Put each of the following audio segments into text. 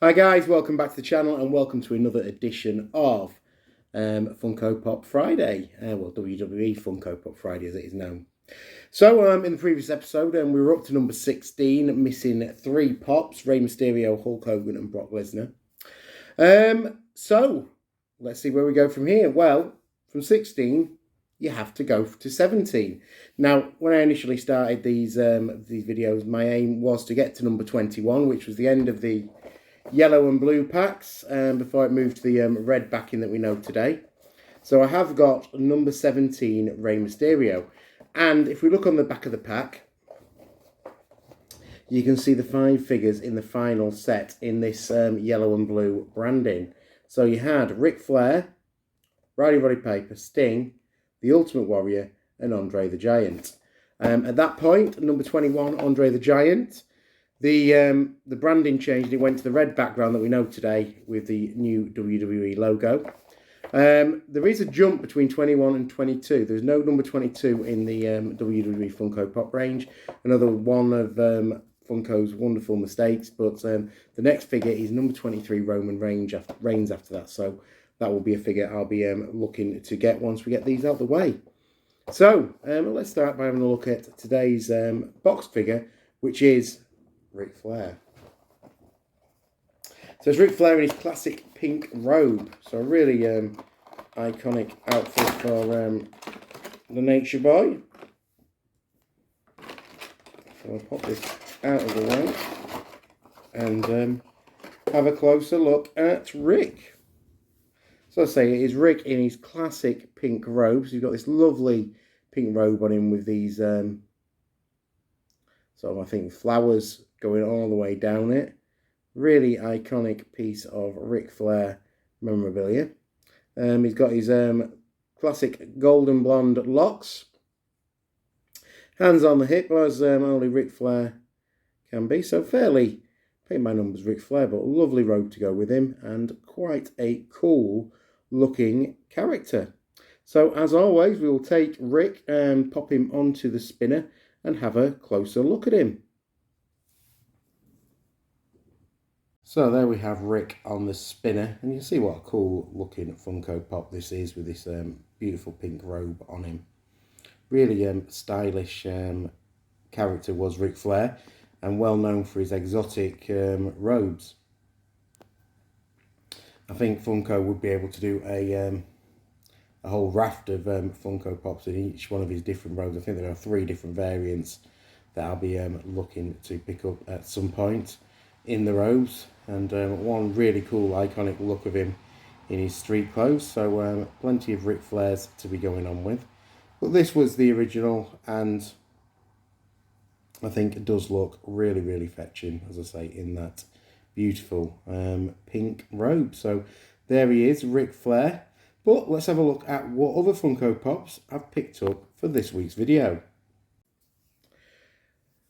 Hi guys, welcome back to the channel and welcome to another edition of Funko Pop Friday. Well, WWE Funko Pop Friday as it is known. So in the previous episode we were up to number 16, missing 3 pops, Rey Mysterio, Hulk Hogan and Brock Lesnar. So let's see where we go from here. Well, from 16 you have to go to 17. Now, when I initially started these videos, my aim was to get to number 21, which was the end of the yellow and blue packs before it moved to the red backing that we know today. So I have got number 17, Rey Mysterio. And if we look on the back of the pack, you can see the 5 figures in the final set in this yellow and blue branding. So you had Ric Flair, Roddy Piper, Sting, The Ultimate Warrior, and Andre the Giant. At that point, number 21, Andre the Giant, the branding changed. It went to the red background that we know today with the new WWE logo. There is a jump between 21 and 22. There's no number 22 in the WWE Funko Pop range. Another one of Funko's wonderful mistakes. But the next figure is number 23, Roman Reigns after that. So that will be a figure I'll be looking to get once we get these out of the way. So let's start by having a look at today's box figure, which is Ric Flair. So it's Ric Flair in his classic pink robe. So a really iconic outfit for the Nature Boy. So I'll pop this out of the way and have a closer look at Ric. So I say it is Ric in his classic pink robe. So you've got this lovely pink robe on him with these sort of, I think, flowers going all the way down it. Really iconic piece of Ric Flair memorabilia. He's got his classic golden blonde locks. Hands on the hip, as only Ric Flair can be. So fairly, paint my numbers Ric Flair, but a lovely robe to go with him. And quite a cool looking character. So as always, we will take Ric and pop him onto the spinner and have a closer look at him. So there we have Ric on the spinner, and you can see what a cool looking Funko Pop this is with this beautiful pink robe on him. Really stylish character was Ric Flair, and well known for his exotic robes. I think Funko would be able to do a whole raft of Funko Pops in each one of his different robes. I think there are 3 different variants that I'll be looking to pick up at some point in the robes, and one really cool iconic look of him in his street clothes. So plenty of Ric Flairs to be going on with, but this was the original, and I think it does look really fetching, as I say, in that beautiful pink robe. So there he is, Ric Flair. But let's have a look at what other Funko Pops I've picked up for this week's video.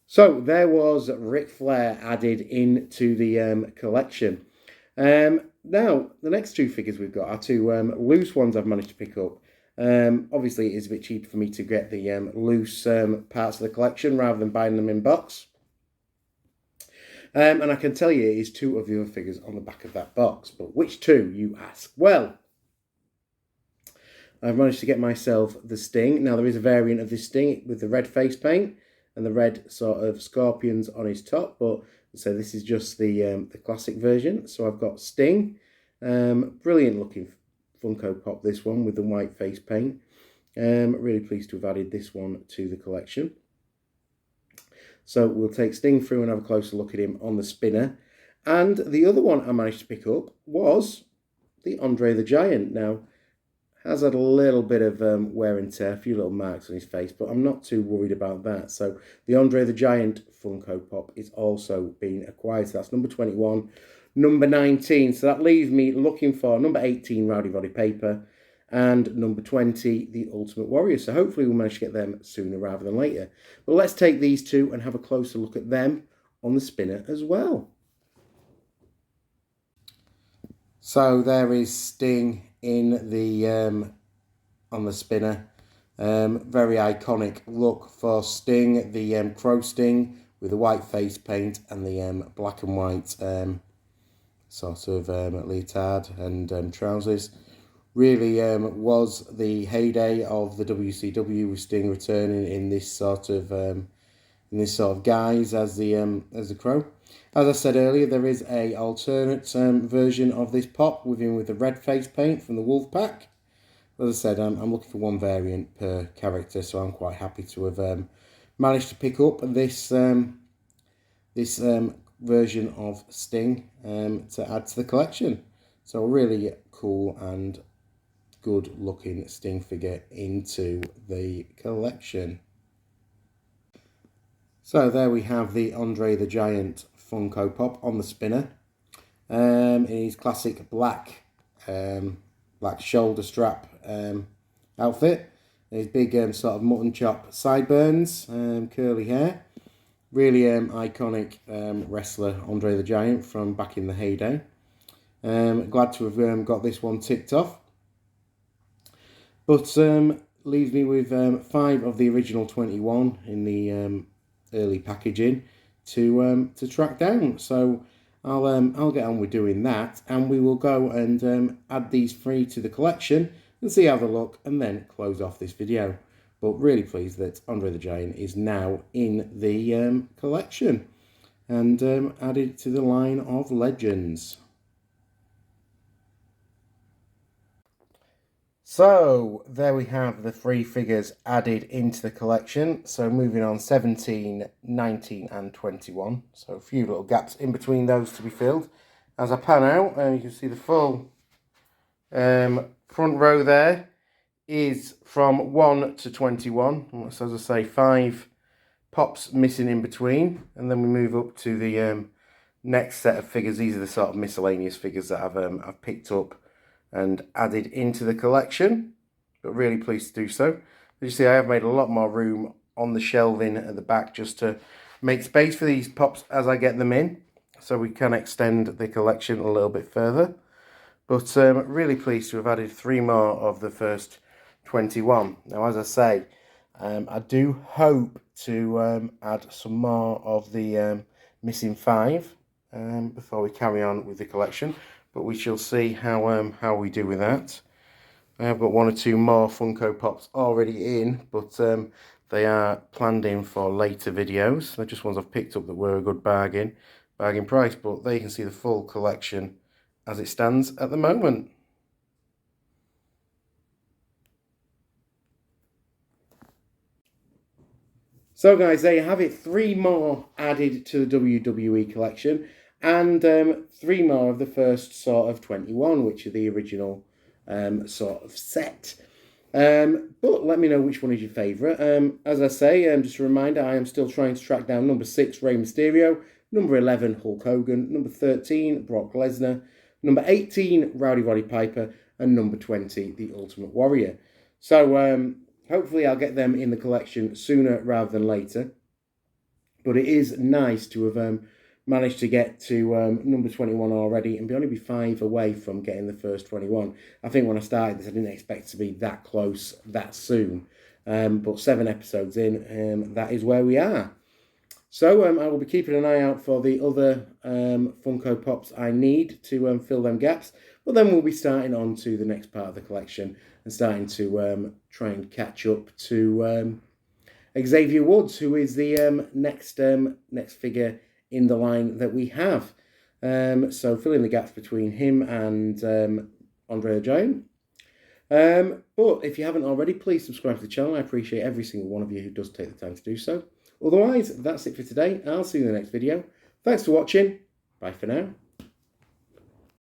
So there was Ric Flair added into the collection. Now, the next 2 figures we've got are 2 loose ones I've managed to pick up. Obviously, it is a bit cheaper for me to get the loose parts of the collection rather than buying them in box. And I can tell you it is 2 of the other figures on the back of that box. But which 2, you ask? Well, I've managed to get myself the Sting. Now, there is a variant of this Sting with the red face paint and the red sort of scorpions on his top, but so this is just the classic version. So I've got Sting, brilliant looking Funko Pop, this one with the white face paint. Really pleased to have added this one to the collection. So we'll take Sting through and have a closer look at him on the spinner. And the other one I managed to pick up was the Andre the Giant. Now, has had a little bit of wear and tear, a few little marks on his face, but I'm not too worried about that. So the Andre the Giant Funko Pop is also being acquired. So that's number 21, number 19. So that leaves me looking for number 18, Roddy Piper, and number 20, the Ultimate Warrior. So hopefully we'll manage to get them sooner rather than later. But let's take these 2 and have a closer look at them on the spinner as well. So there is Sting in the on the spinner. Very iconic look for Sting, the Crow Sting with the white face paint and the black and white sort of leotard and trousers. Really was the heyday of the WCW, with Sting returning in this sort of guise as the Crow. As I said earlier, there is a alternate version of this pop with the red face paint from the Wolfpack. As I said, I'm looking for one variant per character, so I'm quite happy to have managed to pick up this version of Sting to add to the collection. So a really cool and good looking Sting figure into the collection. So there we have the Andre the Giant Funko Pop on the spinner, in his classic black shoulder strap outfit. His big sort of mutton chop sideburns, curly hair. Really iconic wrestler Andre the Giant from back in the heyday. Glad to have got this one ticked off. But leaves me with 5 of the original 21 in the early packaging to track down. So I'll get on with doing that, and we will go and add these 3 to the collection and see how they look, and then close off this video. But really pleased that Andre the Giant is now in the collection and added to the line of legends. So there we have the 3 figures added into the collection. So moving on, 17, 19 and 21. So a few little gaps in between those to be filled. As I pan out, you can see the full front row there is from 1 to 21. So as I say, 5 pops missing in between. And then we move up to the next set of figures. These are the sort of miscellaneous figures that I've picked up and added into the collection, but really pleased to do so. As you see, I have made a lot more room on the shelving at the back just to make space for these pops as I get them in, so we can extend the collection a little bit further. But really pleased to have added 3 more of the first 21. Now, as I say, I do hope to add some more of the missing 5 before we carry on with the collection. But we shall see how we do with that. I have got 1 or 2 more Funko Pops already in, but they are planned in for later videos. They're just ones I've picked up that were a good bargain price. But there you can see the full collection as it stands at the moment. So guys, there you have it. 3 more added to the WWE collection, and 3 more of the first sort of 21, which are the original sort of set. But let me know which one is your favourite. As I say, just a reminder, I am still trying to track down number 6, Rey Mysterio, number 11, Hulk Hogan, number 13, Brock Lesnar, number 18, Rowdy Roddy Piper, and number 20, The Ultimate Warrior. So hopefully I'll get them in the collection sooner rather than later. But it is nice to have managed to get to number 21 already and only be 5 away from getting the first 21. I think when I started this, I didn't expect to be that close that soon. But 7 episodes in, that is where we are. So I will be keeping an eye out for the other Funko Pops I need to fill them gaps. But then we'll be starting on to the next part of the collection and starting to try and catch up to Xavier Woods, who is the next figure in the line that we have. So filling the gaps between him and Andre the Giant. But if you haven't already, please subscribe to the channel. I appreciate every single one of you who does take the time to do so. Otherwise, that's it for today. I'll see you in the next video. Thanks for watching. Bye for now.